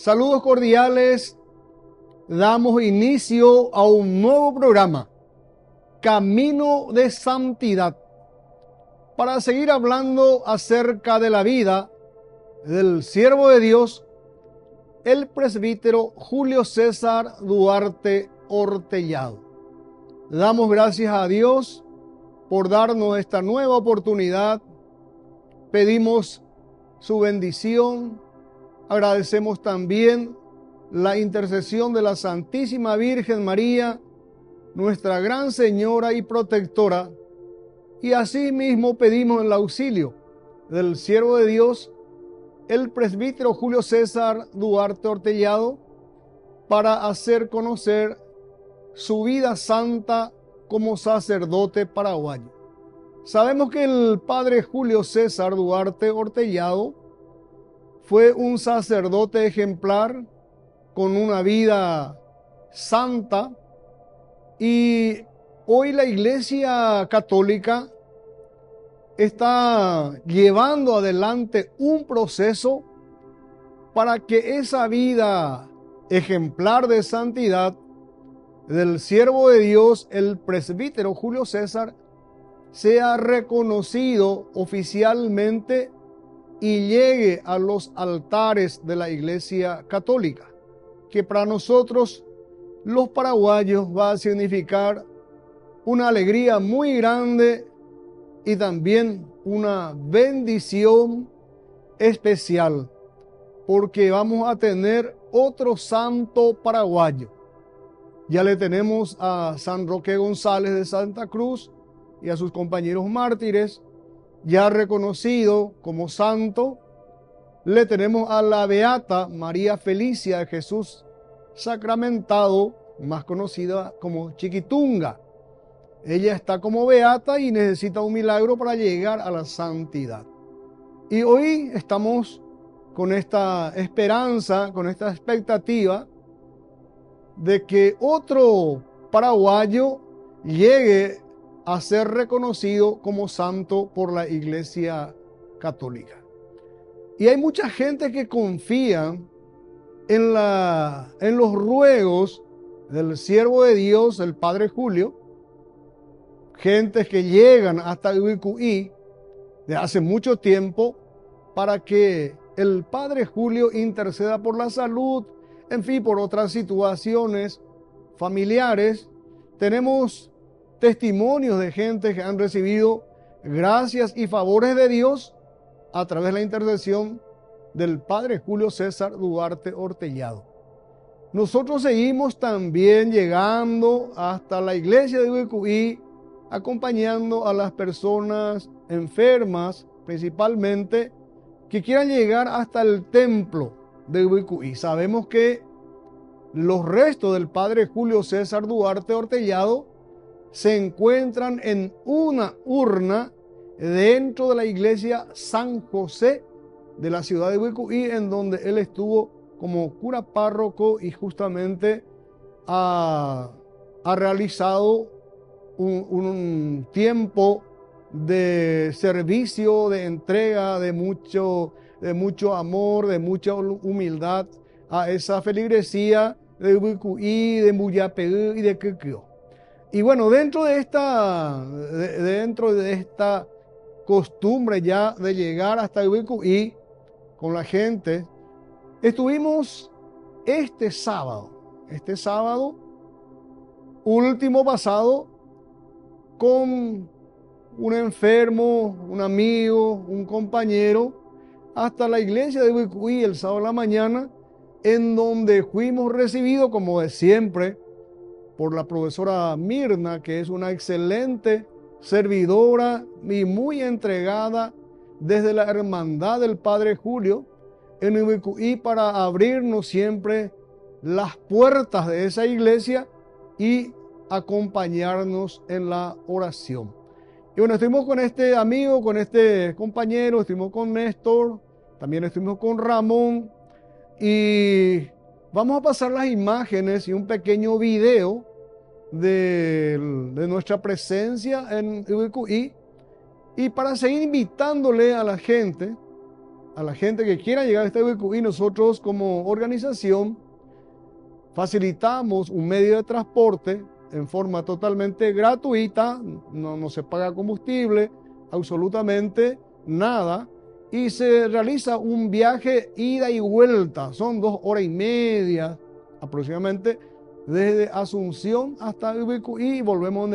Saludos cordiales. Damos inicio a un nuevo programa, Camino de Santidad, para seguir hablando acerca de la vida del siervo de Dios, el presbítero Julio César Duarte Ortellado. Damos gracias a Dios por darnos esta nueva oportunidad. Pedimos su bendición. Agradecemos también la intercesión de la Santísima Virgen María, nuestra gran Señora y protectora, y asimismo pedimos el auxilio del siervo de Dios, el presbítero Julio César Duarte Ortellado, para hacer conocer su vida santa como sacerdote paraguayo. Sabemos que el padre Julio César Duarte Ortellado fue un sacerdote ejemplar con una vida santa, y hoy la Iglesia Católica está llevando adelante un proceso para que esa vida ejemplar de santidad del siervo de Dios, el presbítero Julio César, sea reconocido oficialmente y llegue a los altares de la Iglesia Católica, que para nosotros los paraguayos va a significar una alegría muy grande y también una bendición especial, porque vamos a tener otro santo paraguayo. Ya le tenemos a San Roque González de Santa Cruz y a sus compañeros mártires, ya reconocido como santo. Le tenemos a la beata María Felicia de Jesús Sacramentado, más conocida como Chiquitunga. Ella está como beata y necesita un milagro para llegar a la santidad. Y hoy estamos con esta esperanza, con esta expectativa de que otro paraguayo llegue a ser reconocido como santo por la Iglesia Católica. Y hay mucha gente que confía en los ruegos del siervo de Dios, el padre Julio, gentes que llegan hasta Ubicuí de hace mucho tiempo para que el padre Julio interceda por la salud, en fin, por otras situaciones familiares. Tenemos testimonios de gente que han recibido gracias y favores de Dios a través de la intercesión del padre Julio César Duarte Ortellado. Nosotros seguimos también llegando hasta la iglesia de Ubicuí, acompañando a las personas enfermas, principalmente, que quieran llegar hasta el templo de Ubicuí. Sabemos que los restos del padre Julio César Duarte Ortellado se encuentran en una urna dentro de la iglesia San José de la ciudad de Ubicuí, en donde él estuvo como cura párroco y justamente ha realizado un tiempo de servicio, de entrega, de mucho amor, de mucha humildad a esa feligresía de Ubicuí, de Muyapeú y de Quequio. Y bueno, dentro de esta costumbre ya de llegar hasta Ubicuí con la gente, estuvimos este sábado último pasado, con un enfermo, un amigo, un compañero, hasta la iglesia de Ubicuí el sábado de la mañana, en donde fuimos recibidos, como de siempre, por la profesora Mirna, que es una excelente servidora y muy entregada desde la hermandad del padre Julio en Ubicuí, para abrirnos siempre las puertas de esa iglesia y acompañarnos en la oración. Y bueno, estuvimos con este amigo, con este compañero, estuvimos con Néstor, también estuvimos con Ramón, y vamos a pasar las imágenes y un pequeño video de nuestra presencia en Ubicuí, y para seguir invitándole a la gente a la gente que quiera llegar a este IBQI, nosotros como organización facilitamos un medio de transporte en forma totalmente gratuita, no se paga combustible, absolutamente nada, y se realiza un viaje ida y vuelta, son 2 horas y media aproximadamente, desde Asunción hasta IBQI y volvemos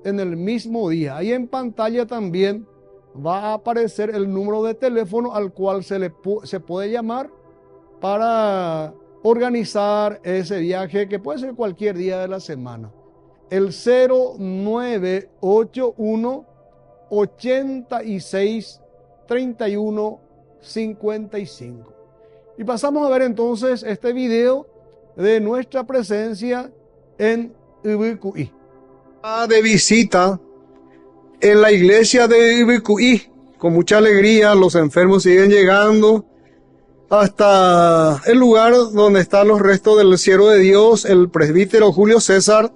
en el mismo día. Ahí en pantalla también va a aparecer el número de teléfono al cual se puede llamar para organizar ese viaje, que puede ser cualquier día de la semana. El 0981 86 31 55. Y pasamos a ver entonces este video de nuestra presencia en IBQI. De visita en la iglesia de IBQI, con mucha alegría, los enfermos siguen llegando hasta el lugar donde están los restos del siervo de Dios, el presbítero Julio César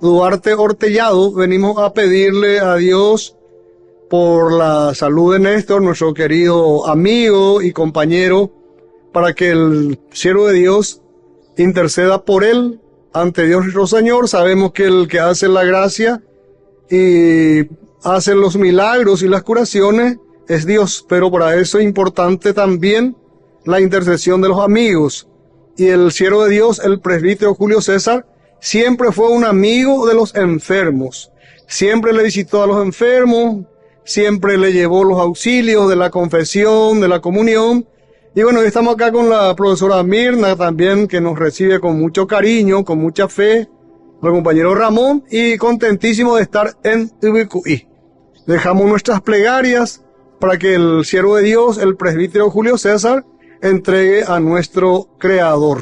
Duarte Hortellado. Venimos a pedirle a Dios por la salud de Néstor, nuestro querido amigo y compañero, para que el siervo de Dios interceda por él ante Dios nuestro Señor. Sabemos que el que hace la gracia y hace los milagros y las curaciones es Dios, pero para eso es importante también la intercesión de los amigos. Y el siervo de Dios, el presbítero Julio César, siempre fue un amigo de los enfermos. Siempre le visitó a los enfermos, siempre le llevó los auxilios de la confesión, de la comunión. Y bueno, hoy estamos acá con la profesora Mirna también, que nos recibe con mucho cariño, con mucha fe, con el compañero Ramón, y contentísimo de estar en IBQI. Dejamos nuestras plegarias para que el siervo de Dios, el presbítero Julio César, entregue a nuestro Creador.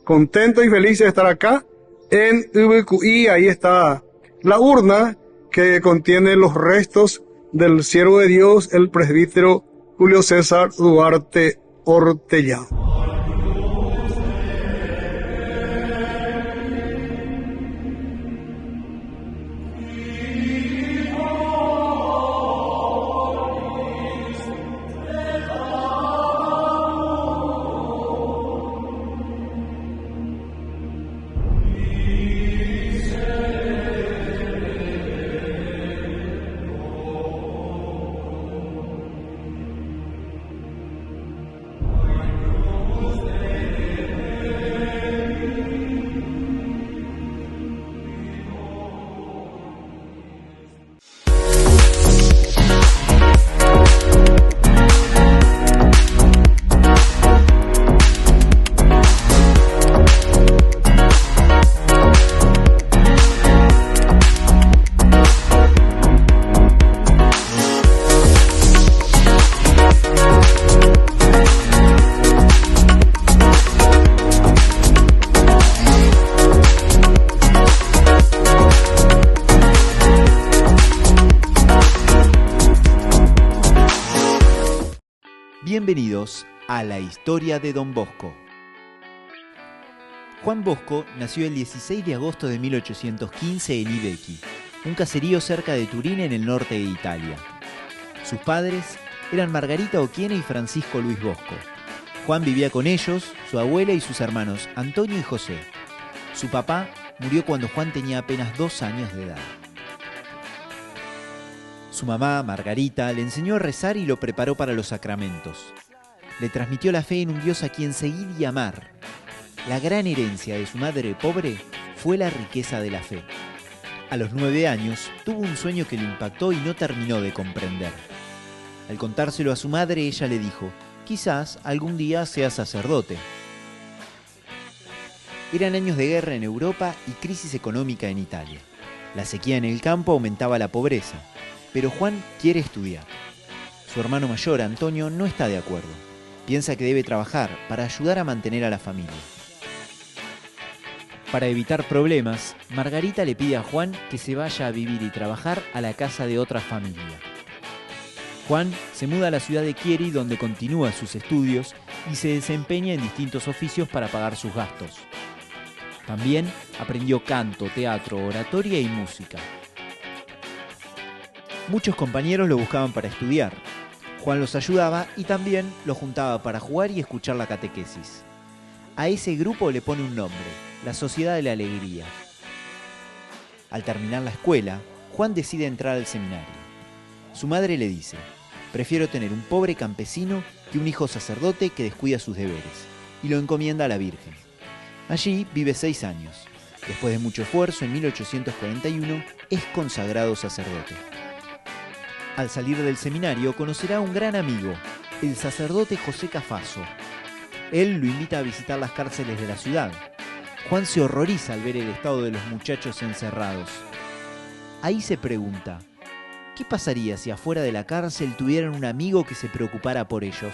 Contento y feliz de estar acá en IBQI. Ahí está la urna que contiene los restos del siervo de Dios, el presbítero Julio César Duarte Hortellado. Bienvenidos a la historia de Don Bosco. Juan Bosco nació el 16 de agosto de 1815 en Ibecchi, un caserío cerca de Turín en el norte de Italia. Sus padres eran Margarita Occhiene y Francisco Luis Bosco. Juan vivía con ellos, su abuela y sus hermanos Antonio y José. Su papá murió cuando Juan tenía apenas 2 años de edad. Su mamá, Margarita, le enseñó a rezar y lo preparó para los sacramentos. Le transmitió la fe en un Dios a quien seguir y amar. La gran herencia de su madre pobre fue la riqueza de la fe. A los 9 años, tuvo un sueño que lo impactó y no terminó de comprender. Al contárselo a su madre, ella le dijo: quizás algún día seas sacerdote. Eran años de guerra en Europa y crisis económica en Italia. La sequía en el campo aumentaba la pobreza. Pero Juan quiere estudiar. Su hermano mayor, Antonio, no está de acuerdo. Piensa que debe trabajar para ayudar a mantener a la familia. Para evitar problemas, Margarita le pide a Juan que se vaya a vivir y trabajar a la casa de otra familia. Juan se muda a la ciudad de Chieri, donde continúa sus estudios y se desempeña en distintos oficios para pagar sus gastos. También aprendió canto, teatro, oratoria y música. Muchos compañeros lo buscaban para estudiar. Juan los ayudaba y también los juntaba para jugar y escuchar la catequesis. A ese grupo le pone un nombre, la Sociedad de la Alegría. Al terminar la escuela, Juan decide entrar al seminario. Su madre le dice: prefiero tener un pobre campesino que un hijo sacerdote que descuida sus deberes, y lo encomienda a la Virgen. Allí vive 6 años. Después de mucho esfuerzo, en 1841 es consagrado sacerdote. Al salir del seminario conocerá a un gran amigo, el sacerdote José Cafaso. Él lo invita a visitar las cárceles de la ciudad. Juan se horroriza al ver el estado de los muchachos encerrados. Ahí se pregunta: ¿qué pasaría si afuera de la cárcel tuvieran un amigo que se preocupara por ellos?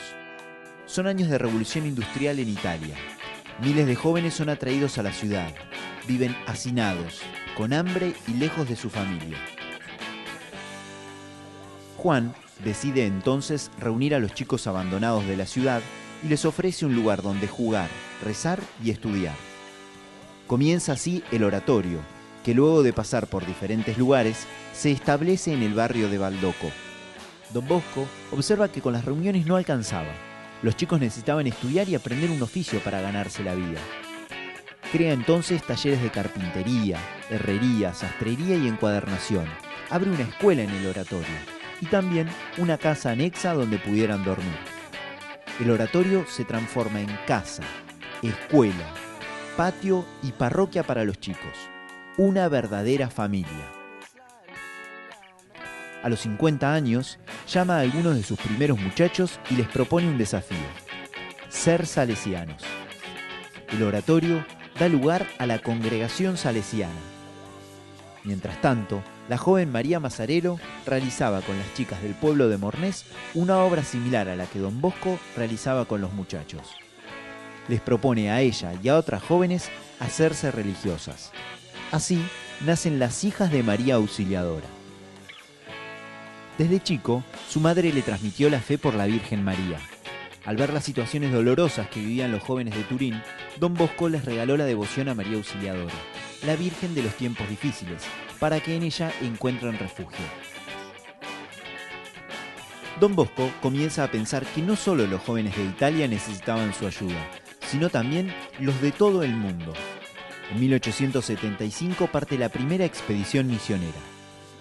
Son años de revolución industrial en Italia. Miles de jóvenes son atraídos a la ciudad. Viven hacinados, con hambre y lejos de su familia. Juan decide entonces reunir a los chicos abandonados de la ciudad y les ofrece un lugar donde jugar, rezar y estudiar. Comienza así el oratorio, que luego de pasar por diferentes lugares, se establece en el barrio de Baldoco. Don Bosco observa que con las reuniones no alcanzaba. Los chicos necesitaban estudiar y aprender un oficio para ganarse la vida. Crea entonces talleres de carpintería, herrería, sastrería y encuadernación. Abre una escuela en el oratorio y también una casa anexa donde pudieran dormir. El oratorio se transforma en casa, escuela, patio y parroquia para los chicos. Una verdadera familia. A los 50 años, llama a algunos de sus primeros muchachos y les propone un desafío: ser salesianos. El oratorio da lugar a la congregación salesiana. Mientras tanto, la joven María Mazzarello realizaba con las chicas del pueblo de Mornés una obra similar a la que Don Bosco realizaba con los muchachos. Les propone a ella y a otras jóvenes hacerse religiosas. Así nacen las Hijas de María Auxiliadora. Desde chico, su madre le transmitió la fe por la Virgen María. Al ver las situaciones dolorosas que vivían los jóvenes de Turín, Don Bosco les regaló la devoción a María Auxiliadora, la Virgen de los tiempos difíciles, para que en ella encuentren refugio. Don Bosco comienza a pensar que no solo los jóvenes de Italia necesitaban su ayuda, sino también los de todo el mundo. En 1875 parte la primera expedición misionera.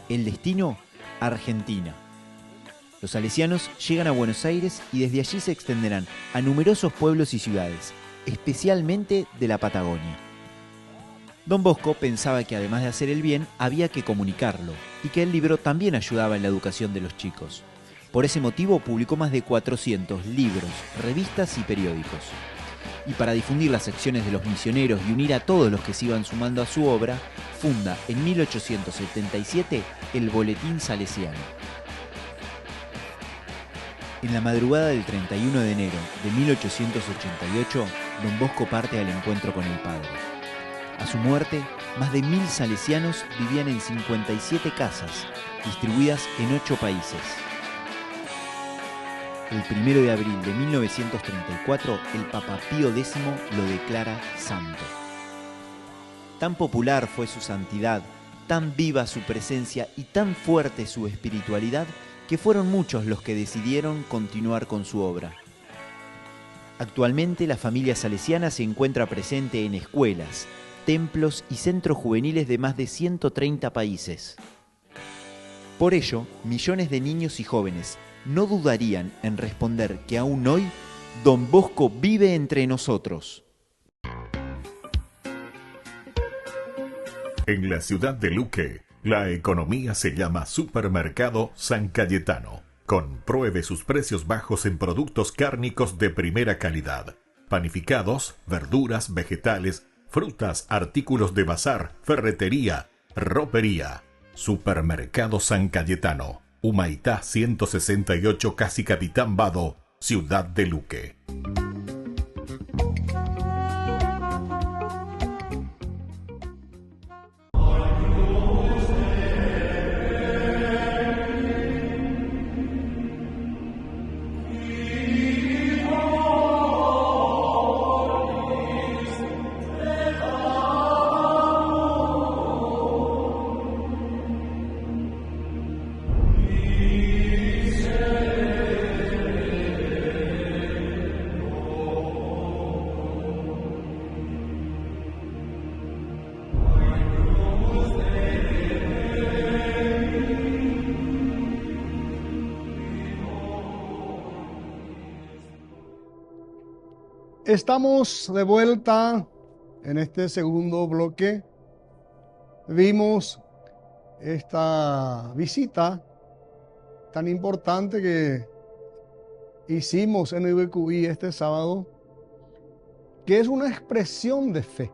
El destino: Argentina. Los salesianos llegan a Buenos Aires y desde allí se extenderán a numerosos pueblos y ciudades, especialmente de la Patagonia. Don Bosco pensaba que además de hacer el bien, había que comunicarlo, y que el libro también ayudaba en la educación de los chicos. Por ese motivo publicó más de 400 libros, revistas y periódicos. Y para difundir las acciones de los misioneros y unir a todos los que se iban sumando a su obra, funda en 1877 el Boletín Salesiano. En la madrugada del 31 de enero de 1888, Don Bosco parte al encuentro con el Padre. A su muerte, más de 1000 salesianos vivían en 57 casas, distribuidas en 8 países. El 1 de abril de 1934, el Papa Pío X lo declara santo. Tan popular fue su santidad, tan viva su presencia y tan fuerte su espiritualidad, que fueron muchos los que decidieron continuar con su obra. Actualmente la familia salesiana se encuentra presente en escuelas, templos y centros juveniles de más de 130 países. Por ello, millones de niños y jóvenes no dudarían en responder que aún hoy Don Bosco vive entre nosotros. En la ciudad de Luque, la economía se llama Supermercado San Cayetano. Compruebe sus precios bajos en productos cárnicos de primera calidad. Panificados, verduras, vegetales, frutas, artículos de bazar, ferretería, ropería. Supermercado San Cayetano. Humaitá 168, casi Capitán Vado, ciudad de Luque. Estamos de vuelta en este segundo bloque. Vimos esta visita tan importante que hicimos en IBQI este sábado, que es una expresión de fe.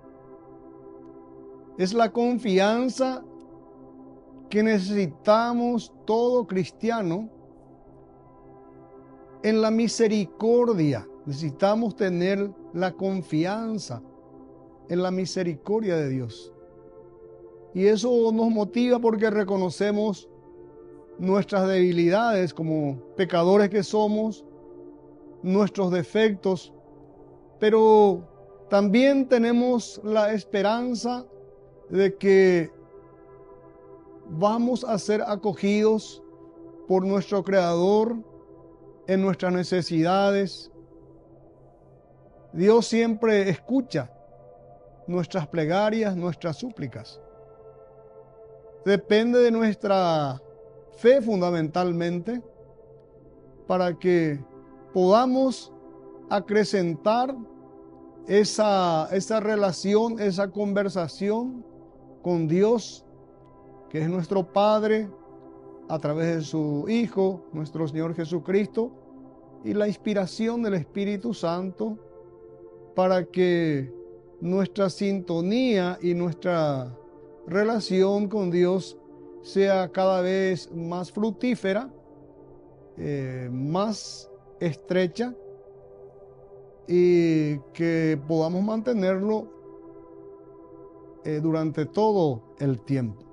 Es la confianza que necesitamos todo cristiano en la misericordia. Necesitamos tener la confianza en la misericordia de Dios. Y eso nos motiva porque reconocemos nuestras debilidades como pecadores que somos, nuestros defectos, pero también tenemos la esperanza de que vamos a ser acogidos por nuestro Creador en nuestras necesidades. Dios siempre escucha nuestras plegarias, nuestras súplicas. Depende de nuestra fe fundamentalmente para que podamos acrecentar esa relación, esa conversación con Dios, que es nuestro Padre, a través de su Hijo, nuestro Señor Jesucristo, y la inspiración del Espíritu Santo, para que nuestra sintonía y nuestra relación con Dios sea cada vez más fructífera, más estrecha, y que podamos mantenerlo durante todo el tiempo.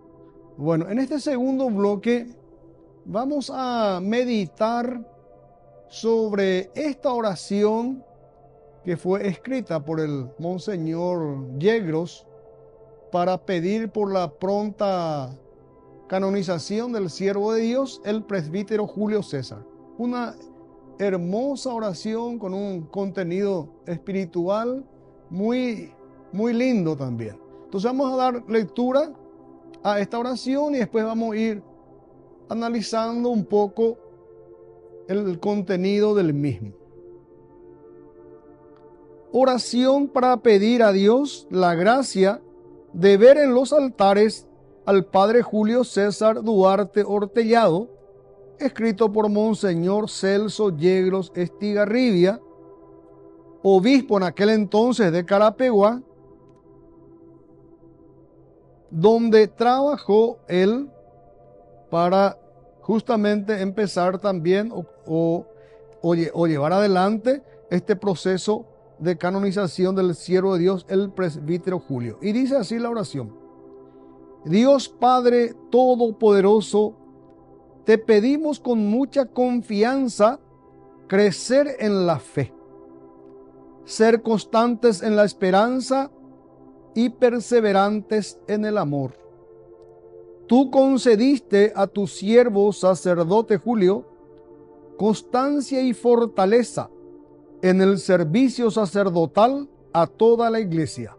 Bueno, en este segundo bloque vamos a meditar sobre esta oración que fue escrita por el Monseñor Yegros para pedir por la pronta canonización del siervo de Dios, el presbítero Julio César. Una hermosa oración con un contenido espiritual muy, muy lindo también. Entonces vamos a dar lectura a esta oración y después vamos a ir analizando un poco el contenido del mismo. Oración para pedir a Dios la gracia de ver en los altares al Padre Julio César Duarte Hortellado, escrito por Monseñor Celso Yegros Estigarribia, obispo en aquel entonces de Carapeguá, donde trabajó él para justamente empezar también o llevar adelante este proceso de canonización del siervo de Dios, el presbítero Julio. Y dice así la oración: Dios Padre Todopoderoso, te pedimos con mucha confianza crecer en la fe, ser constantes en la esperanza y perseverantes en el amor. Tú concediste a tu siervo sacerdote Julio constancia y fortaleza en el servicio sacerdotal a toda la Iglesia.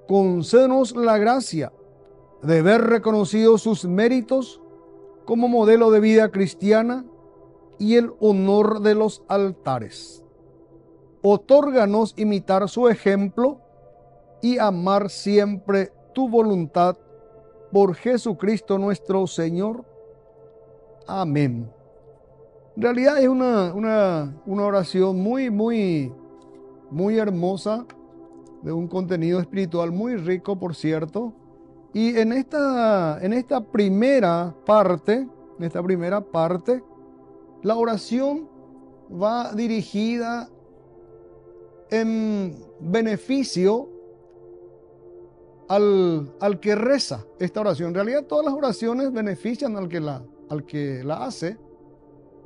Concédenos la gracia de ver reconocidos sus méritos como modelo de vida cristiana y el honor de los altares. Otórganos imitar su ejemplo y amar siempre tu voluntad por Jesucristo nuestro Señor. Amén. En realidad es una oración muy hermosa, de un contenido espiritual muy rico, por cierto. Y en esta primera parte, la oración va dirigida en beneficio al que reza esta oración. En realidad todas las oraciones benefician al que la hace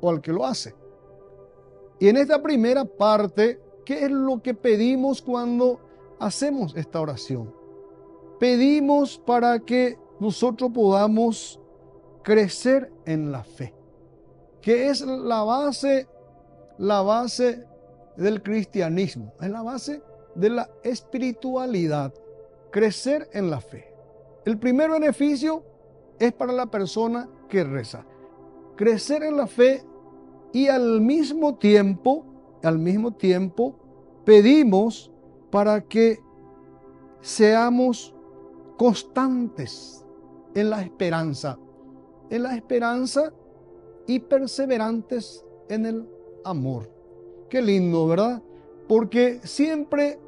o al que lo hace. Y en esta primera parte, ¿qué es lo que pedimos cuando hacemos esta oración? Pedimos para que nosotros podamos crecer en la fe, que es la base del cristianismo, es la base de la espiritualidad, crecer en la fe. El primer beneficio es para la persona que reza, crecer en la fe y al mismo tiempo pedimos para que seamos constantes en la esperanza y perseverantes en el amor. Qué lindo, ¿verdad? Porque siempre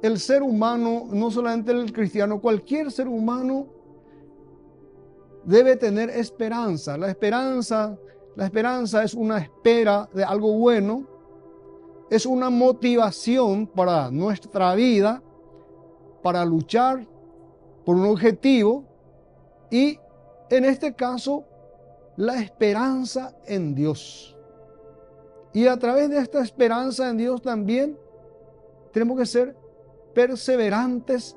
el ser humano, no solamente el cristiano, cualquier ser humano debe tener esperanza. La esperanza es una espera de algo bueno, es una motivación para nuestra vida, para luchar por un objetivo y, en este caso, la esperanza en Dios. Y a través de esta esperanza en Dios también tenemos que ser perseverantes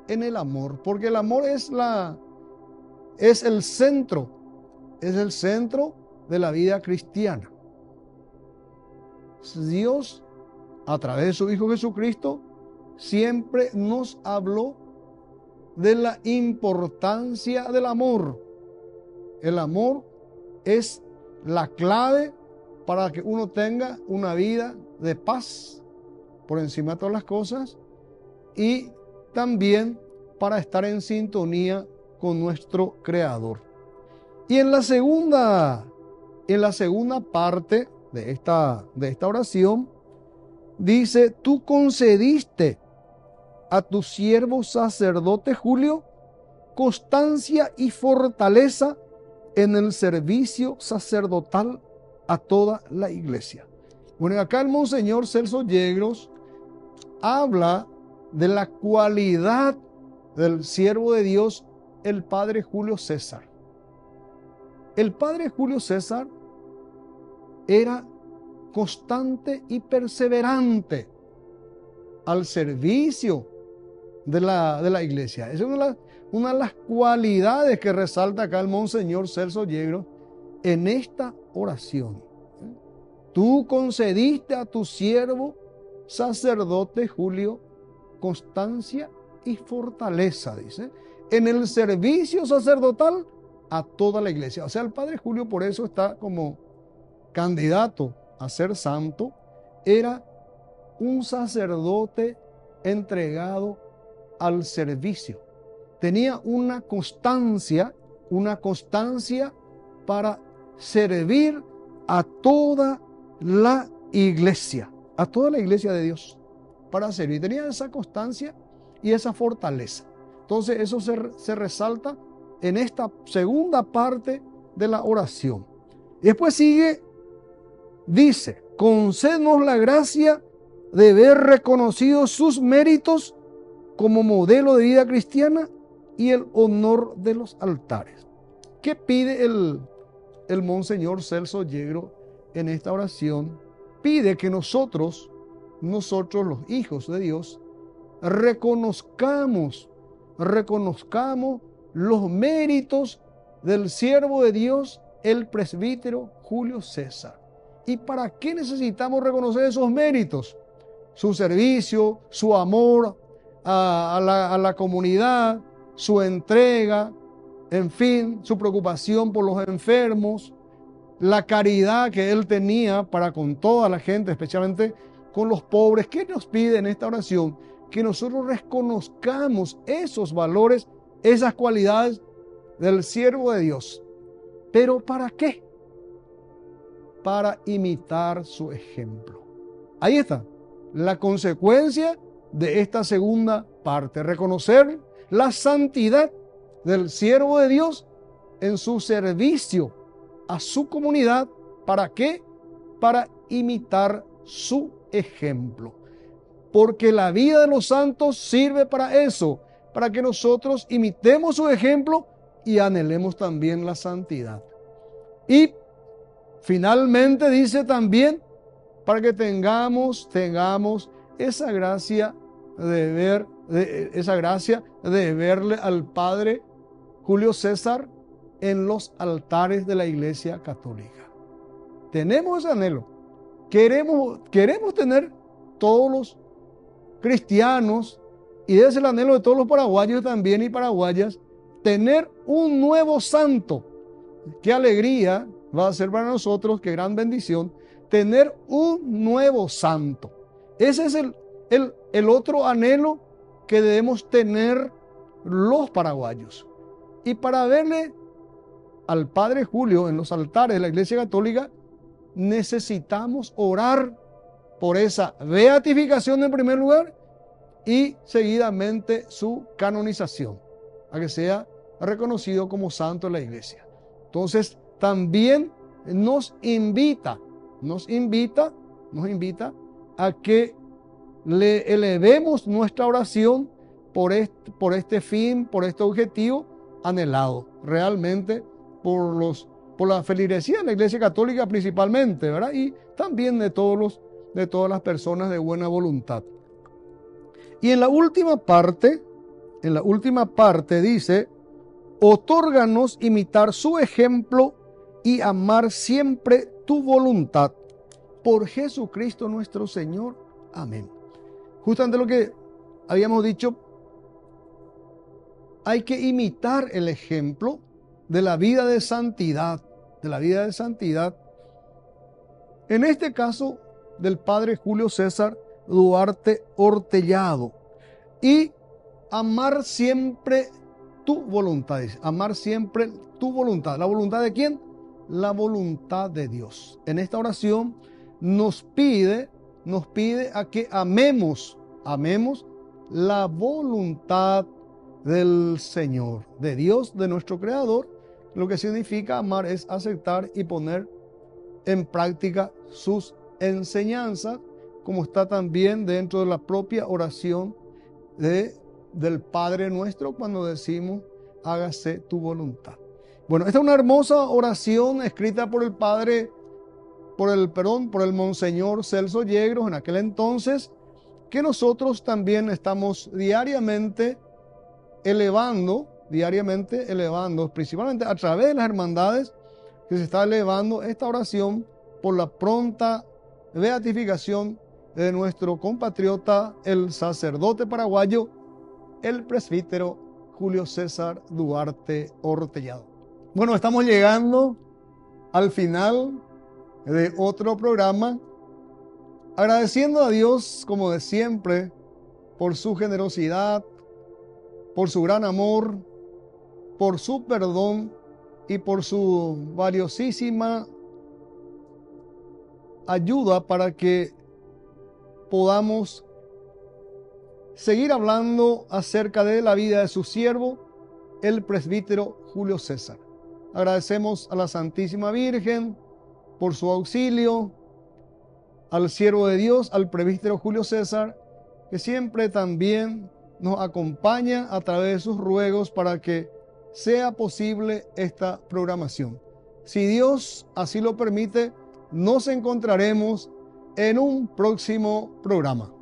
en el amor, porque el amor es el centro de la vida cristiana. Dios, a través de su Hijo Jesucristo, siempre nos habló de la importancia del amor. El amor es la clave para que uno tenga una vida de paz por encima de todas las cosas y también para estar en sintonía con nuestro Creador. Y en la segunda parte de esta oración dice: tú concediste a tu siervo sacerdote Julio constancia y fortaleza en el servicio sacerdotal a toda la iglesia. Bueno, acá el Monseñor Celso Yegros habla de la cualidad del siervo de Dios, el padre Julio César. El padre Julio César era constante y perseverante al servicio de la iglesia. Esa es una de las cualidades que resalta acá el Monseñor Celso Yegros en esta oración. Tú concediste a tu siervo sacerdote Julio constancia y fortaleza, dice, en el servicio sacerdotal a toda la iglesia. O sea, el padre Julio por eso está como candidato a ser santo. Era un sacerdote entregado al servicio. Tenía una constancia para servir a toda la iglesia de Dios, para servir. Tenía esa constancia y esa fortaleza. Entonces eso se resalta en esta segunda parte de la oración. Y después dice: concédenos la gracia de ver reconocidos sus méritos como modelo de vida cristiana y el honor de los altares. ¿Qué pide el Monseñor Celso Yegros en esta oración? Pide que nosotros los hijos de Dios, reconozcamos los méritos del siervo de Dios, el presbítero Julio César. ¿Y para qué necesitamos reconocer esos méritos? Su servicio, su amor a la comunidad, su entrega, en fin, su preocupación por los enfermos, la caridad que él tenía para con toda la gente, especialmente con los pobres. ¿Qué nos pide en esta oración? Que nosotros reconozcamos esos valores, esas cualidades del siervo de Dios. ¿Pero para qué? Para imitar su ejemplo. Ahí está la consecuencia de esta segunda parte: reconocer la santidad del siervo de Dios en su servicio a su comunidad. ¿Para qué? Para imitar su ejemplo. Porque la vida de los santos sirve para eso, para que nosotros imitemos su ejemplo y anhelemos también la santidad. Y finalmente dice también, para que tengamos esa gracia de verle al padre Julio César en los altares de la Iglesia Católica. Tenemos ese anhelo. Queremos tener todos los cristianos, y debe ser el anhelo de todos los paraguayos también y paraguayas, tener un nuevo santo. Qué alegría va a ser para nosotros, qué gran bendición, tener un nuevo santo. Ese es el otro anhelo que debemos tener los paraguayos. Y para verle al Padre Julio en los altares de la Iglesia Católica, necesitamos orar por esa beatificación en primer lugar y seguidamente su canonización, a que sea reconocido como santo en la Iglesia. Entonces, también nos invita a que le elevemos nuestra oración por este fin, por este objetivo anhelado, realmente por la feligresía de la Iglesia Católica principalmente, ¿verdad? Y también de todas las personas de buena voluntad. Y en la última parte dice: otórganos imitar su ejemplo y amar siempre tu voluntad. Por Jesucristo nuestro Señor. Amén. Justamente lo que habíamos dicho, hay que imitar el ejemplo de la vida de santidad, en este caso del Padre Julio César Duarte Ortellado, y amar siempre tu voluntad. Amar siempre tu voluntad. ¿La voluntad de quién? La voluntad de Dios. En esta oración nos pide a que amemos la voluntad del Señor, de Dios, de nuestro Creador. Lo que significa amar es aceptar y poner en práctica sus enseñanzas, como está también dentro de la propia oración del Padre Nuestro cuando decimos: hágase tu voluntad. Bueno, esta es una hermosa oración escrita por el Monseñor Celso Yegros en aquel entonces, que nosotros también estamos diariamente elevando, principalmente a través de las hermandades, que se está elevando esta oración por la pronta beatificación de nuestro compatriota, el sacerdote paraguayo, el presbítero Julio César Duarte Ortellado. Bueno, estamos llegando al final de otro programa, agradeciendo a Dios, como de siempre, por su generosidad, por su gran amor, por su perdón y por su valiosísima ayuda para que podamos seguir hablando acerca de la vida de su siervo, el presbítero Julio César. Agradecemos a la Santísima Virgen por su auxilio, al siervo de Dios, al presbítero Julio César, que siempre también nos acompaña a través de sus ruegos para que sea posible esta programación. Si Dios así lo permite, nos encontraremos en un próximo programa.